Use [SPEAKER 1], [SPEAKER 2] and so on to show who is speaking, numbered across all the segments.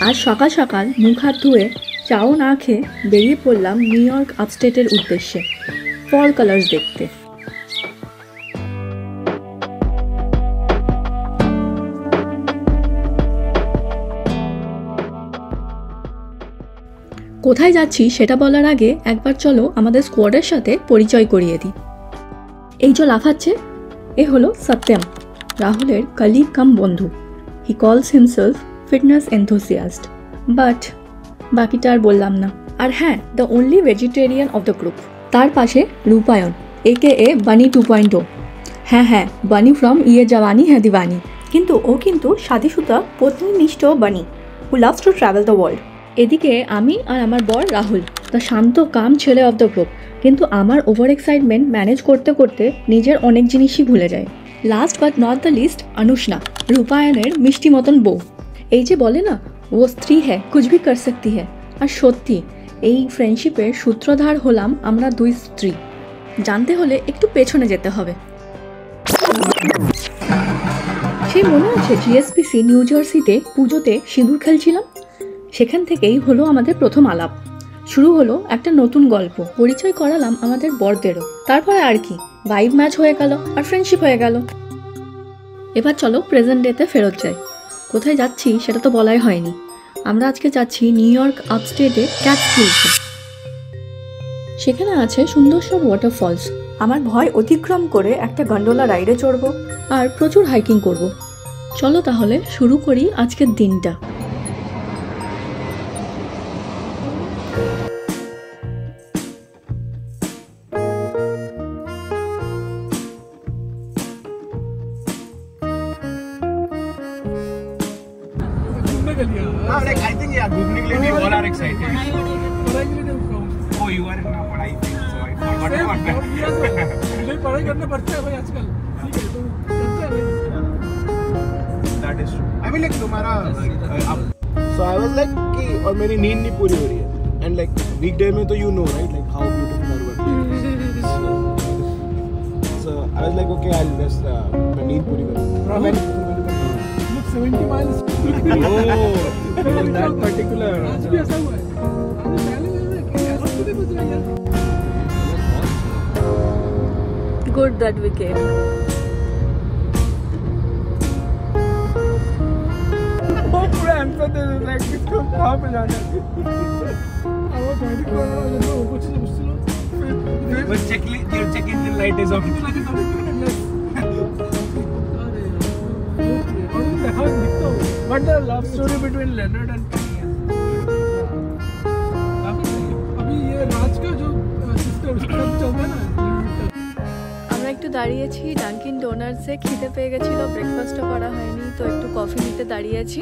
[SPEAKER 1] আজ সকাল সকাল মুখ হাত ধুয়ে চাও না খেয়ে বেরিয়ে পড়লাম নিউ ইয়র্ক আপস্টেটের উদ্দেশ্যে ফল কালার্স দেখতে। কোথায় যাচ্ছি সেটা বলার আগে একবার চলো আমাদের স্কোয়াডের সাথে পরিচয় করিয়ে দিই। এই যে লাফাচ্ছে এ হলো সত্যম, রাহুলের কলিগ কাম বন্ধু। হি কলস হিমসেলফ ফিটনেস এনথুসিয়াস্ট, বাট বাকিটা আর বললাম না। আর হ্যাঁ, the only vegetarian of the group. তার পাশে রূপায়ণ AKA বানি 2.0। হ্যাঁ, বানি ফ্রম ইয়ে জওয়ানি হ্যাঁ দিওয়ানি। কিন্তু ও কিন্তু শাদিসুতা পত্নীনিষ্ঠ বানি who loves to travel the world. এদিকে আমি আর আমার বর রাহুল, দ্য শান্ত কাম ছেলে অফ দ্য গ্রুপ। কিন্তু আমার ওভার এক্সাইটমেন্ট ম্যানেজ করতে করতে নিজের অনেক জিনিসই ভুলে যায়। Last but not the least Anushna, রূপায়ণের মিষ্টি মতন বউ। এই যে বলে না ও স্ত্রী হ্যাঁ কুছ ভি কর সকতি হ্যাঁ, আর সত্যি এই ফ্রেন্ডশিপের সূত্রধার হলাম আমরা দুই স্ত্রী। জানতে হলে একটু পেছনে যেতে হবে। সেই মনে আছে GSPC নিউ জার্সিতে পুজোতে সিঁদুর খেলছিলাম? সেখান থেকেই হলো আমাদের প্রথম আলাপ। শুরু হলো একটা নতুন গল্প, পরিচয় করালাম আমাদের বরদেরও। তারপরে আর কি ভাইব ম্যাচ হয়ে গেল আর ফ্রেন্ডশিপ হয়ে গেল। এবার চলো প্রেজেন্ট ডেতে ফেরত যাই। কোথায় যাচ্ছি সেটা তো বলাই হয়নি। আমরা আজকে যাচ্ছি নিউ ইয়র্ক আপস্টেটে ক্যাটস্কিলসে। সেখানে আছে সুন্দর সব ওয়াটারফলস। আমার ভয় অতিক্রম করে একটা গন্ডোলা রাইডে চড়বো আর প্রচুর হাইকিং করব। চলো তাহলে শুরু করি আজকের দিনটা।
[SPEAKER 2] I think yeah, घूमने के लिए we all are excited. Oh, you are in पढ़ाई पे, so I forgot about that. मुझे पढ़ाई करना पड़ता है भाई आजकल। ठीक है तो चलते हैं। That is true. I mean like तुम्हारा so I was like कि और मेरी नींद नहीं पूरी हो रही है and like weekday में तो you know right like how beautiful our work is. So I was like okay I'll just मैं नींद पूरी करूँ। Look 70 miles. Oh, that particular. आज भी ऐसा हुआ है। आज पहले कि ऐसा कुछ नहीं बच रहा यार।
[SPEAKER 1] Good that we came.
[SPEAKER 2] वो पूरा आंसर दे देता है किसको कहाँ पे जाना है। अब वो गाड़ी को वो कुछ नहीं मुझसे लो। वो check engine light is off. But the love story between Leonard and Penny is अभी ये राज का जो सिस्टर उसका चलता है ना।
[SPEAKER 1] আমরা একটু দাঁড়িয়েছি ডানকিন ডোনাটসে, খিদে পেয়ে গেছিল, ব্রেকফাস্টও করা হয়নি, তো একটু কফি নিতে দাঁড়িয়েছি।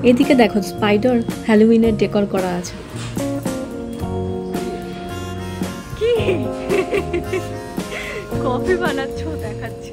[SPEAKER 1] এদিকে দেখো স্পাইডার হ্যালোউইনের ডেকোর করা আছে। কি কফি বানাচ্ছো দেখাচ্ছি।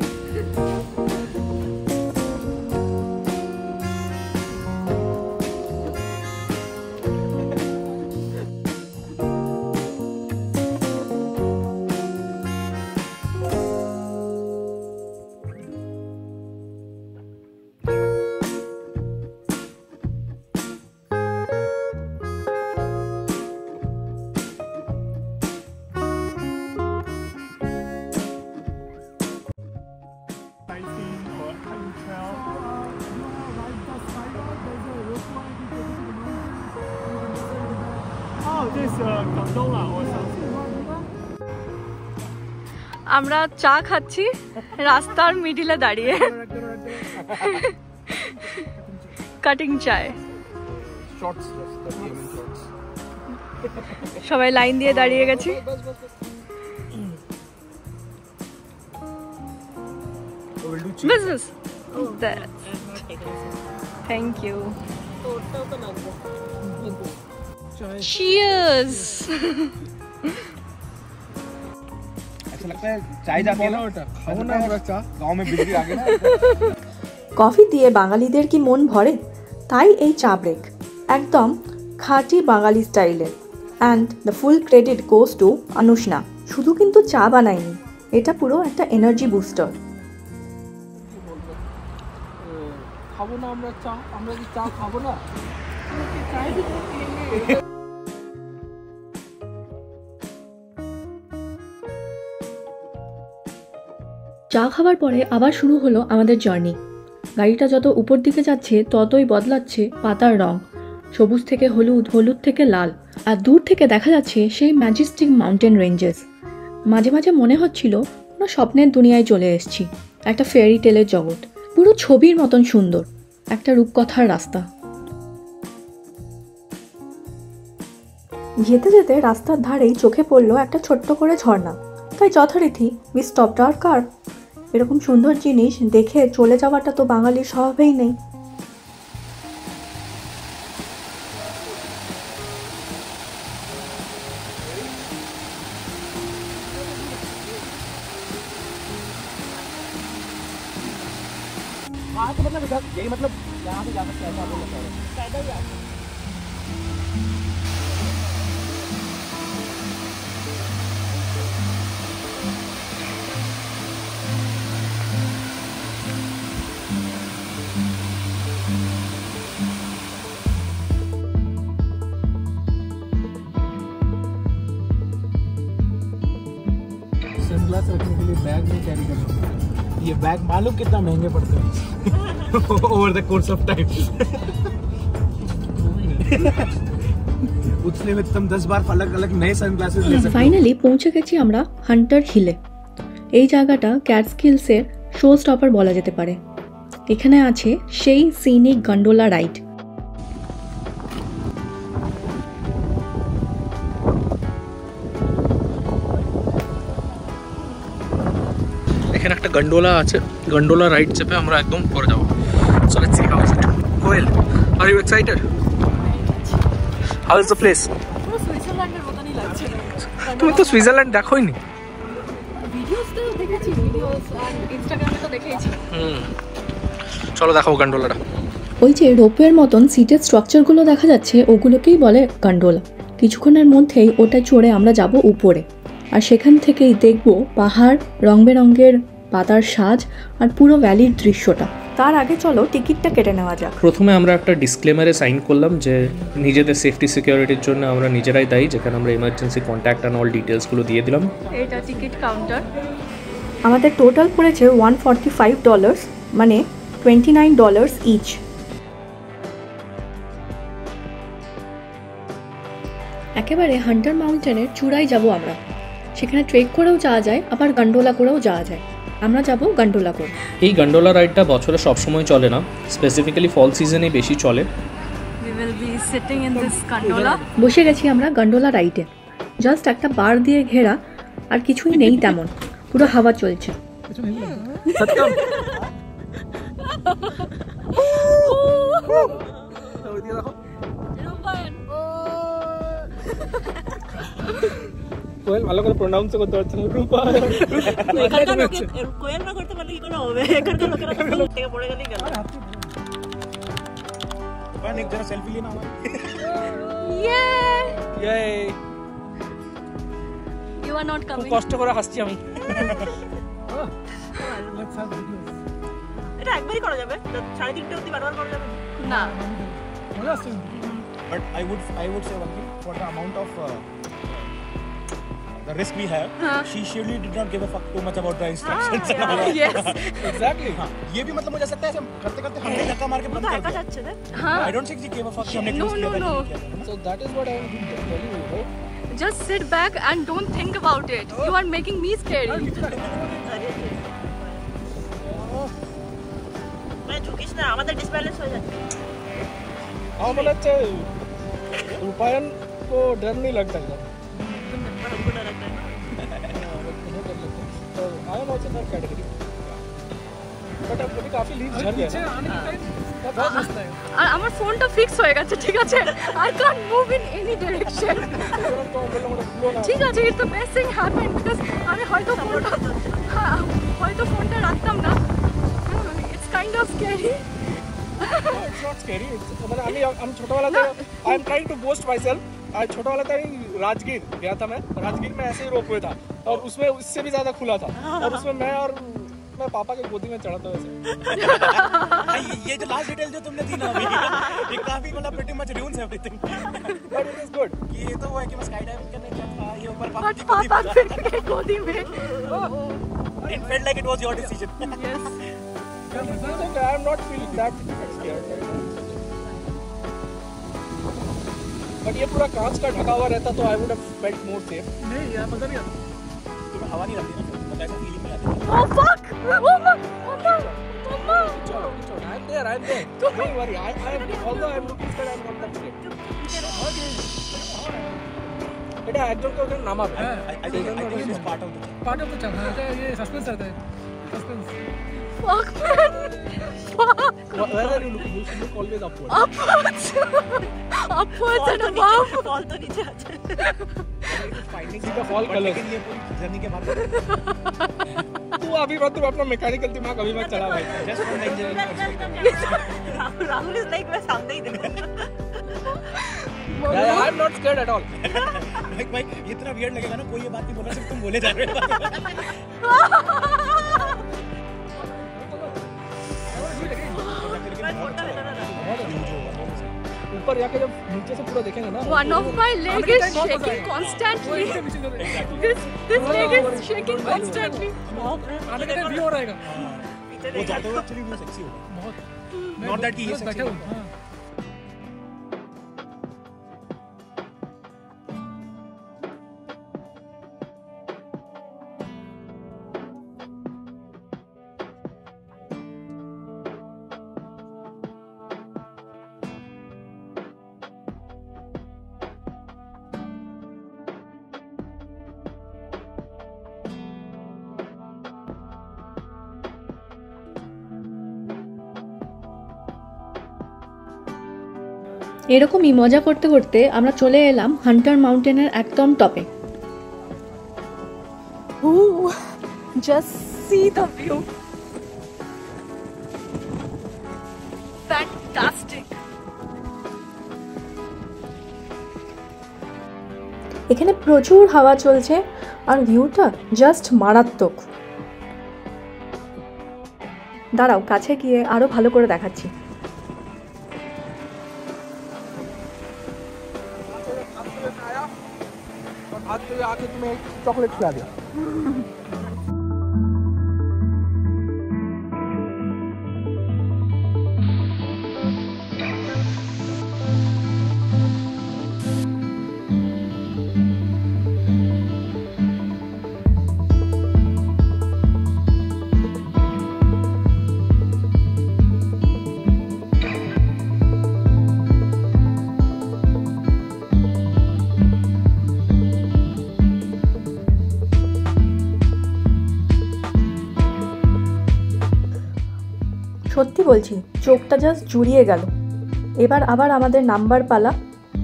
[SPEAKER 1] আমরা চা খাচ্ছি রাস্তার মিডিলে দাঁড়িয়ে, কাটিং চায়। সবাই লাইন দিয়ে দাঁড়িয়ে গেছি। Thank you. Cheers!
[SPEAKER 2] ऐसा लगता है चाय जाती है ना खाओ ना गांव में बिजली आ गई ना।
[SPEAKER 1] কফি দিয়ে বাঙালিদের কি মন ভরে? তাই এই চা ব্রেক একদম খাঁটি বাঙালি স্টাইলে। And the full credit goes to Anushna. শুধু কিন্তু চা বানায়নি, এটা পুরো একটা এনার্জি বুস্টার।
[SPEAKER 2] খাবো না আমরা চা, আমরা কি চা খাবো না?
[SPEAKER 1] চা খাওয়ার পরে আবার শুরু হলো আমাদের জার্নি। গাড়িটা যত উপর দিকে যাচ্ছে ততই বদলাচ্ছে পাতার রং, সবুজ থেকে হলুদ, হলুদ থেকে লাল, আর দূর থেকে দেখা যাচ্ছে সেই ম্যাজেস্টিক মাউন্টেন রেঞ্জেস। মাঝে মাঝে মনে হচ্ছিল কোনো স্বপ্নের দুনিয়ায় চলে এসেছি, একটা ফেয়ারি টেলের জগৎ, পুরো ছবির মতন সুন্দর একটা রূপকথার রাস্তা। যেতে যেতে রাস্তার ধারেই চোখে পড়লো একটা ছোট্ট করে ঝর্ণা, তাই যথারীতি উই স্টপড আওয়ার কার। এরকম সুন্দর জিনিস দেখে চলে যাওয়াটা তো বাঙালির স্বভাবেই নেই।
[SPEAKER 2] मतलब यहाँ से जा सकते हैं, पैदल ही आते हैं। सनग्लास रखने के लिए बैग नहीं कैरी करना। ये बैग मालूम कितना महंगे पड़ते हैं over the course of time. उतने में तुम 10 बार अलग अलग नए सनग्लासेस ले सकते हो।
[SPEAKER 1] ফাইনালি পৌঁছে গেছি আমরা হান্টার হিলে। এই জায়গাটা ক্যাটস্কিলসের শো স্টপার বলা যেতে পারে। এখানে আছে সেই সিনিক গন্ডোলা রাইড।
[SPEAKER 2] এখানে একটা গন্ডোলা আছে, গন্ডোলা রাইড চেপে আমরা একদম পরে যাব। So let's see how is it. Koel, are you excited? How is the place?
[SPEAKER 1] পুরো সুইজারল্যান্ডের মতনই লাগছে।
[SPEAKER 2] তুমি তো সুইজারল্যান্ড দেখোইনি।
[SPEAKER 1] ভিডিওস তো দেখেছি, ভিডিওস আর ইনস্টাগ্রামে তো দেখেইছি।
[SPEAKER 2] চলো দেখাও গন্ডোলাটা।
[SPEAKER 1] ওই যে রোপওয়ের মতন সিটের স্ট্রাকচারগুলো দেখা যাচ্ছে, ওগুলোকেই বলে গন্ডোলা। কিছুক্ষণের মধ্যেই ওটা চড়ে আমরা যাব উপরে, আর সেখান থেকেই দেখব পাহাড়, রং বেরঙের পাতার সাজ আর পুরো ভ্যালির দৃশ্যটা। তার আগে চলো টিকিটটা কেটে নেওয়া যাক।
[SPEAKER 2] প্রথমে আমরা একটা ডিসক্লেমারে সাইন করলাম যে নিজেদের সেফটি সিকিউরিটির জন্য আমরা নিজেরাই দায়ী, যেখানে আমরা ইমার্জেন্সি কন্ট্যাক্ট অ্যান্ড অল ডিটেলসগুলো দিয়ে দিলাম।
[SPEAKER 1] এটা টিকিট কাউন্টার। আমাদের টোটাল পড়েছে $145, মানে $29 ইচ। একেবারে হান্টার মাউন্টেনের চূড়ায় যাব আমরা। সেখানে ট্রেক করেও যাওয়া যায়, আবার গন্ডোলা করেও যাওয়া যায়। আমরা যাব গন্ডোলা করে।
[SPEAKER 2] এই গন্ডোলা রাইডটা বছরে সবসময় চলে না, স্পেসিফিক্যালি ফল সিজনেই বেশি চলে।
[SPEAKER 1] বসে গেছি আমরা গন্ডোলা রাইডে। জাস্ট একটা বার দিয়ে ঘেরা, আর কিছুই নেই তেমন, পুরো হাওয়া চলছে।
[SPEAKER 2] কোয়েল ভালো করে প্রোনাউন্স করতে পারছে না।
[SPEAKER 3] কোয়েল না করতে পারলে কি করে হবে? এখানকার লোকেরা তো থেকে পড়ে গেলেই গেল।
[SPEAKER 2] एक जरा सेल्फी लेना हमारा।
[SPEAKER 3] ये
[SPEAKER 1] You are not coming.
[SPEAKER 2] কষ্ট করে হাসছি আমি।
[SPEAKER 3] এটা একবারই করা যাবে, 3:30 অবধি বারবার করা যাবে
[SPEAKER 1] না।
[SPEAKER 4] But I would say one thing, for the amount of the risk we have, she surely did not give a fuck too much about the instructions.
[SPEAKER 1] Yes.
[SPEAKER 4] Exactly. हाँ, ये भी मतलब मुझे ऐसा लगता है ऐसे करते करते हमने धक्का मार के बंद कर
[SPEAKER 3] একা
[SPEAKER 4] दिया.
[SPEAKER 3] যাচ্ছে রে।
[SPEAKER 4] I don't think she gave a fuck कि हमने
[SPEAKER 1] No,
[SPEAKER 4] cruise
[SPEAKER 1] no,
[SPEAKER 4] level
[SPEAKER 1] no.
[SPEAKER 4] नहीं किया था, ना?
[SPEAKER 2] So that is what I am telling you, right?
[SPEAKER 1] Just sit back and don't think about it. You are making me scary.
[SPEAKER 3] मैं झुकिस ना, আমাদের disbalance হয়ে যাচ্ছে।
[SPEAKER 2] हाँ बोला अच्छा, रूपायन को डर नहीं लगता है।
[SPEAKER 3] पर हमको डर लगता है।
[SPEAKER 2] So I am also that category. But अब कभी काफी लीव झड़ गया ना। बहुत मस्त है।
[SPEAKER 1] আর আমার ফোনটা ফিক্স হয়ে গেছে, ঠিক আছে? I can't move in any direction. ঠিক আছে, it's the best thing happened because আমি হয়তো ফোনটা রাখতাম না। It's kind of scary.
[SPEAKER 2] No, it's not scary. मतलब আমি ছোটবেলা থেকে I am trying to boast myself आज छोटा वाला था राजगीर गया था मैं, राजगीर में ऐसे ही रोप हुए था और उसमें इससे भी ज्यादा खुला था और उसमें मैं पापा के गोदी में चढ़ा था वैसे।
[SPEAKER 4] ये जो लास्ट डिटेल जो तुमने दी ना अभी, ये काफी मतलब pretty much ruins everything.
[SPEAKER 2] But it is good.
[SPEAKER 4] ये तो वो है कि मैं स्काई डाइविंग करने गया था, ये ऊपर
[SPEAKER 3] और पापा के गोदी में
[SPEAKER 4] It felt like it was your decision.
[SPEAKER 3] yes
[SPEAKER 2] It's okay, I am not feeling that scared. But ये पूरा कांच का ढका हुआ रहता तो I would have felt more safe.
[SPEAKER 3] नहीं यार मजा नहीं आता
[SPEAKER 4] तुम्हें हवा नहीं लगती ना, मतलब ऐसा फीलिंग नहीं आती.
[SPEAKER 3] oh fuck mama
[SPEAKER 2] I'm there. Don't worry. Although I'm looking scared, I'm not that scared. बेटा एक्टर को क्या नाम आता है?
[SPEAKER 4] I think it is part of the thing.
[SPEAKER 2] Part of the channel ये सस्पेंस रहता है. Suspense.
[SPEAKER 3] fuck man fuck
[SPEAKER 2] Where are you looking? You should look always upward.
[SPEAKER 3] upwards and above
[SPEAKER 5] fall तो नीचे आ जाए
[SPEAKER 2] See the fall color.
[SPEAKER 4] लेकिन ये पूरी journey के बाद
[SPEAKER 2] तू अभी मत तू अपना मैकेनिकल दिमाग अभी मत चला भाई.
[SPEAKER 4] just from the engineering perspective.
[SPEAKER 5] Rahul is like मैं सामने ही देखूं
[SPEAKER 2] Yeah, I'm not scared at all.
[SPEAKER 4] भाई इतना weird लगेगा ना, कोई ये बात नहीं बोला, सिर्फ तुम बोले जा रहे हो.
[SPEAKER 2] ऊपर जाके जब नीचे से पूरा देखेंगे ना.
[SPEAKER 3] one of my leg is shaking constantly this leg is shaking constantly
[SPEAKER 2] आने का व्यू हो रहेगा.
[SPEAKER 4] वो जाते हुए एक्चुअली व्यू सेक्सी होगा बहुत. Not that कि ये सेक्सी होगा.
[SPEAKER 1] এরকমই মজা করতে করতে আমরা চলে এলাম হান্টার মাউন্টেনের একদম টপে।
[SPEAKER 3] ooh just see the view fantastic
[SPEAKER 1] এখানে প্রচুর হাওয়া চলছে আর ভিউটা জাস্ট মারাত্মক। দাঁড়াও কাছে গিয়ে আরো ভালো করে দেখাচ্ছি।
[SPEAKER 2] आज तो आके तुम्हें चॉकलेट खिला दिया.
[SPEAKER 1] সত্যি বলছি চোখটা জাস্ট জুড়িয়ে গেল। এবার আবার আমাদের নাম্বার পালা।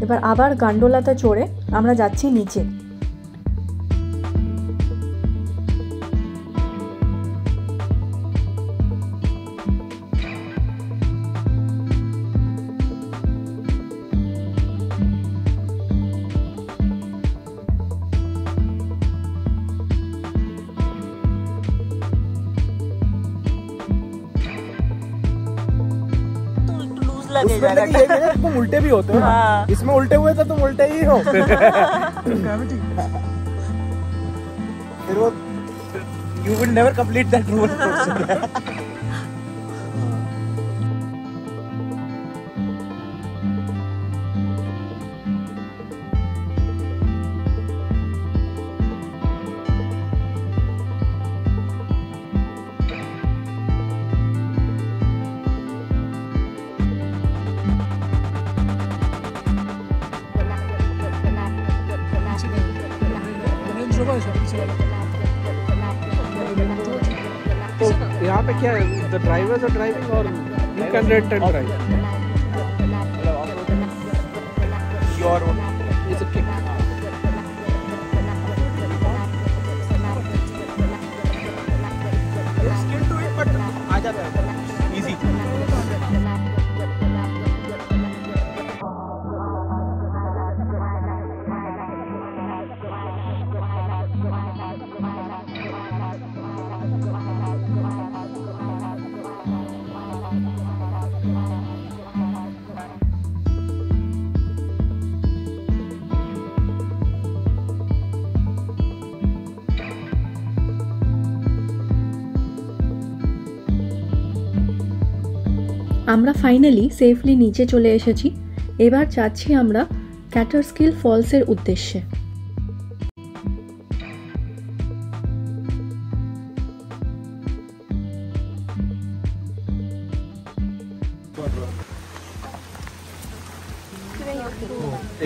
[SPEAKER 1] এবার আবার গান্ডোলাতে চড়ে আমরা যাচ্ছি নিচে।
[SPEAKER 4] उसमें देखिए ये मेरे तुम उल्टे भी होते हो ना. इसमें उल्टे हुए तो तुम उल्टे ही हो. फिर वो you will never complete that rule.
[SPEAKER 2] तो यहाँ पे क्या है? The drivers are driving or you can rent and drive.
[SPEAKER 4] Your own.
[SPEAKER 2] It's a kick.
[SPEAKER 4] Skill to it, but आ जाता है. Easy.
[SPEAKER 1] আমরা ফাইনালি সেফলি নিচে চলে এসেছি। এবার যাচ্ছি আমরা ক্যাটারস্কিল ফলসের উদ্দেশ্যে।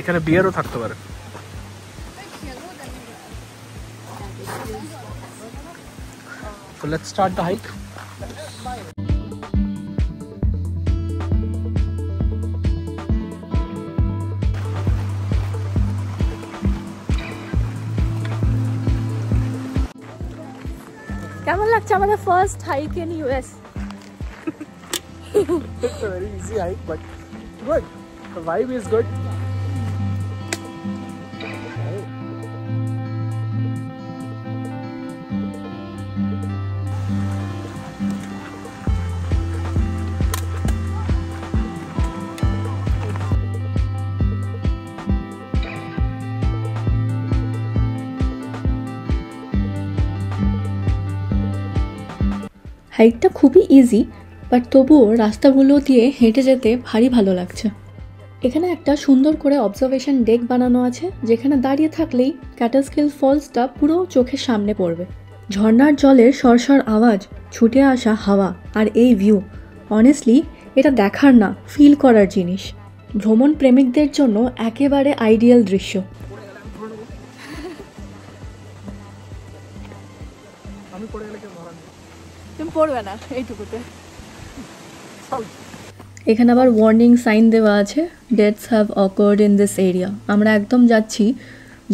[SPEAKER 2] এখানে বিয়ারও থাকতে পারে। So let's start the hike.
[SPEAKER 3] কেমন লাগছে আমাদের first hike in US?
[SPEAKER 2] It's a very easy hike, but good. The vibe is good.
[SPEAKER 1] হাইকটা খুবই ইজি, বাট তবুও রাস্তাগুলো দিয়ে হেঁটে যেতে ভারী ভালো লাগছে। এখানে একটা সুন্দর করে অবজারভেশন ডেক বানানো আছে, যেখানে দাঁড়িয়ে থাকলেই ক্যাটারস্কিল ফলসটা পুরো চোখের সামনে পড়বে। ঝর্ণার জলের সরসর আওয়াজ, ছুটে আসা হাওয়া আর এই ভিউ, অনেস্টলি এটা দেখার না, ফিল করার জিনিস। ভ্রমণ প্রেমিকদের জন্য একেবারে আইডিয়াল দৃশ্য।
[SPEAKER 2] আমি পড়ে গেলে কেউ ধরা নেই।
[SPEAKER 3] তুমি পড়বে না এইটুকুতে।
[SPEAKER 1] এখানে আবার ওয়ার্নিং সাইন দেওয়া আছে, deaths have occurred in this area. আমরা একদম যাচ্ছি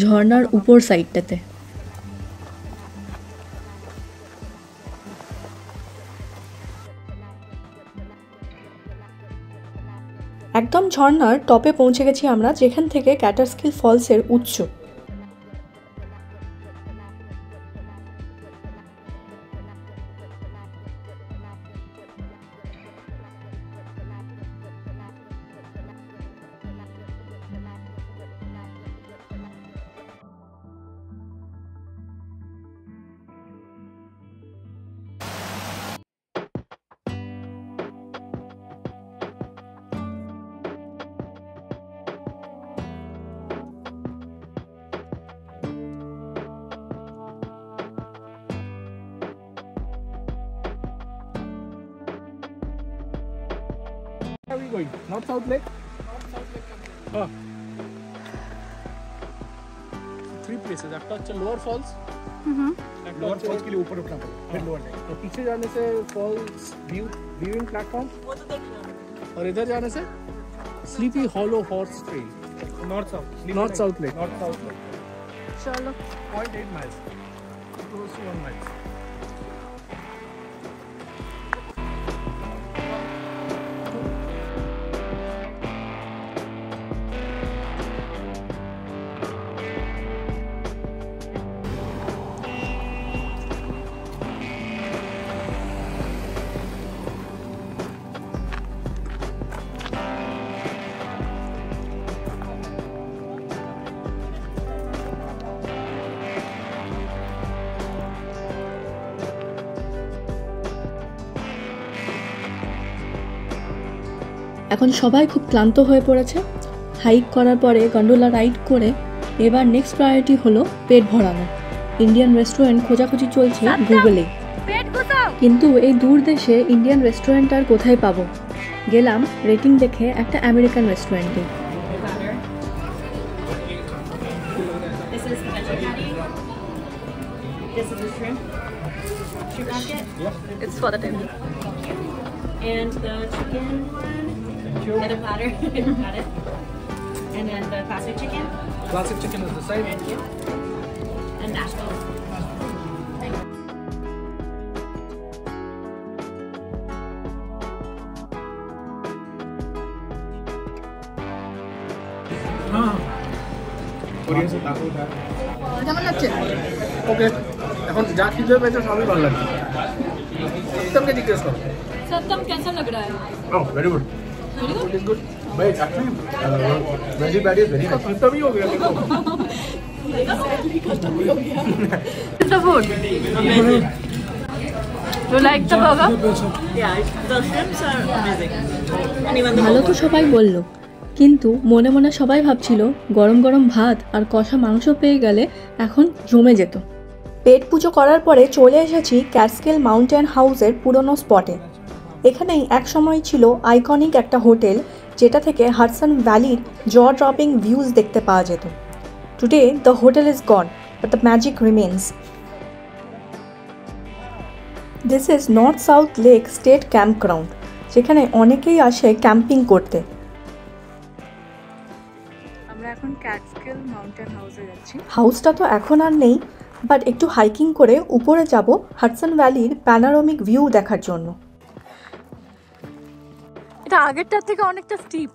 [SPEAKER 1] ঝর্ণার উপর সাইডটাতে। একদম ঝর্ণার টপে পৌঁছে গেছি আমরা, যেখান থেকে ক্যাটারস্কিল ফলসের উৎস।
[SPEAKER 2] Where are we going? North South Lake? Oh. Three places. একটা হচ্ছে লোয়ার ফলস, लोअर फॉल्स के लिए ऊपर उठना पड़ेगा, फिर लोअर लेक। तो पीछे जाने से फॉल्स व्यूइंग प्लेटफॉर्म, और इधर जाने से sleepy hollow horse trail, north south lake.
[SPEAKER 3] চলো
[SPEAKER 2] 0.8 miles, close to 1 mile।
[SPEAKER 1] এখন সবাই খুব ক্লান্ত হয়ে পড়েছে। হাইক করার পরে গন্ডোলা রাইড করে এবার নেক্সট প্রায়োরিটি হলো পেট ভরানো। ইন্ডিয়ান রেস্টুরেন্ট খোঁজাখুঁজি চলছে গুগলে,
[SPEAKER 3] পেট গুছাও।
[SPEAKER 1] কিন্তু এই দূর দেশে ইন্ডিয়ান রেস্টুরেন্ট আর কোথায় পাবো। গেলাম রেটিং দেখে একটা আমেরিকান রেস্টুরেন্টে।
[SPEAKER 5] This is the veggie patty. This is the shrimp basket.
[SPEAKER 3] It's for the table.
[SPEAKER 5] And the chicken one. Another platter. Got it. And then the classic chicken.
[SPEAKER 2] Classic chicken is the side.
[SPEAKER 5] Thank you. And Nashville.
[SPEAKER 2] Korean से ताको था।
[SPEAKER 3] কেমন লাগছে?
[SPEAKER 2] Okay, এখন যা খিদে পেয়েছে সবই ভালো লাগছে। সত্যমকে জিজ্ঞেস করো।
[SPEAKER 3] सत्यम कैसा लग रहा है?
[SPEAKER 2] Oh, very good. It is good. But actually, veggie patty is very nice. खत्म ही हो गया देखो।
[SPEAKER 3] It's the food. You like the burger?
[SPEAKER 5] Yeah, the shrimps are amazing. And even the
[SPEAKER 1] ভালো তো
[SPEAKER 5] momo.
[SPEAKER 1] সবাই বলল, কিন্তু মনে মনে সবাই ভাবছিল গরম গরম ভাত আর কষা মাংস পেয়ে গেলে এখন জমে যেত। পেট পুজো করার পরে চলে এসেছি ক্যাটস্কিল মাউন্টেন হাউসের পুরনো স্পটে। এখানেই এক সময় ছিল আইকনিক একটা হোটেল, যেটা থেকে হাডসন ভ্যালির জ ড্রপিং ভিউজ দেখতে পাওয়া যেত। Today the hotel is gone, but the magic remains. This is north south lake state camp ground, যেখানে অনেকেই আসে ক্যাম্পিং করতে। আমরা এখন ক্যাটস্কিল মাউন্টেন হাউসে যাচ্ছি। হাউসটা তো এখন আর নেই, বাট একটু হাইকিং করে উপরে যাব হাডসন ভ্যালির প্যানোরামিক ভিউ দেখার জন্য।
[SPEAKER 3] এটা আগেরটার থেকে অনেকটা স্টিপ।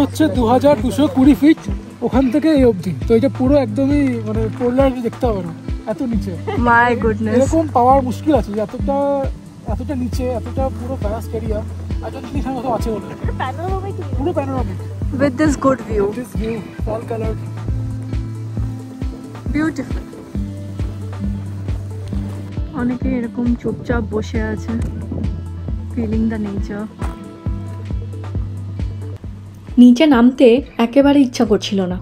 [SPEAKER 2] হচ্ছে 2220 ফিট ওখান থেকে এই অবধি, তো এটা পুরো একদমই মানে পোলার দেখতে হবে না, এত নিচে।
[SPEAKER 1] মাই গুডনেস,
[SPEAKER 2] এরকম পাওয়ার মুশকিল আছে যে এতটা নিচে, এতটা পুরো ফ্যাস্ট এরিয়া একটা জিনিস আমার আছে বলে। পুরো panoramic
[SPEAKER 1] with this good view,
[SPEAKER 2] this view fall coloured,
[SPEAKER 1] beautiful. অনেকে এরকম চুপচাপ বসে আছে, ফিলিং দ্য নেচার। নিচে নামতে একেবারে ইচ্ছা করছিল না।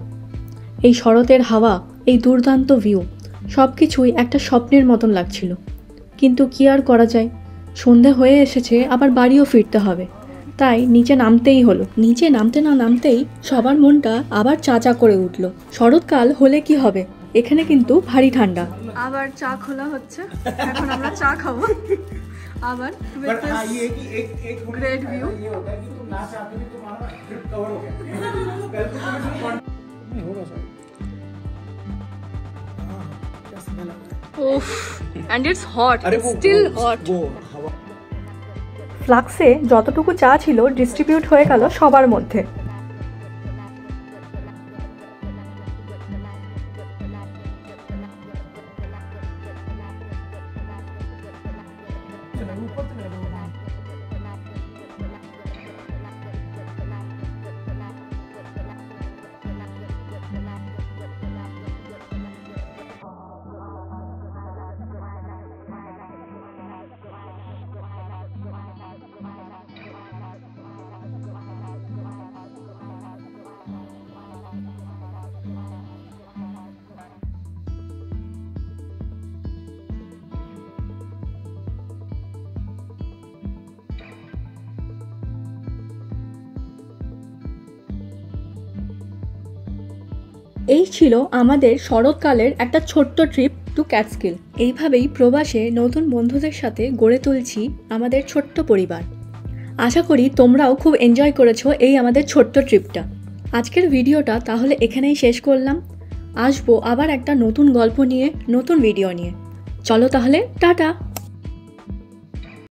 [SPEAKER 1] এই শরতের হাওয়া, এই দুর্দান্ত ভিউ, সব কিছুই একটা স্বপ্নের মতন লাগছিল। কিন্তু কি আর করা যায়, সন্ধে হয়ে এসেছে, আবার বাড়িও ফিরতে হবে, তাই নিচে নামতেই হলো। নিচে নামতে না নামতেই সবার মনটা আবার চা চা করে উঠল। শরৎকাল হলে কি হবে, এখানে কিন্তু ভারী ঠান্ডা। আবার চা খোলা হচ্ছে, এখন আমরা চা খাবো আবার। Great view. Oof, and it's hot. It's still hot. ফ্লাক্সে যতটুকু চা ছিল ডিস্ট্রিবিউট হয়ে গেল সবার মধ্যে। এই ছিল আমাদের শরৎকালের একটা ছোট্ট ট্রিপ টু ক্যাটস্কিল। এইভাবেই প্রবাসে নতুন বন্ধুদের সাথে গড়ে তুলছি আমাদের ছোট্ট পরিবার। আশা করি তোমরাও খুব এনজয় করেছো এই আমাদের ছোট্ট ট্রিপটা। আজকের ভিডিওটা তাহলে এখানেই শেষ করলাম। আসবো আবার একটা নতুন গল্প নিয়ে, নতুন ভিডিও নিয়ে। চলো তাহলে, টাটা।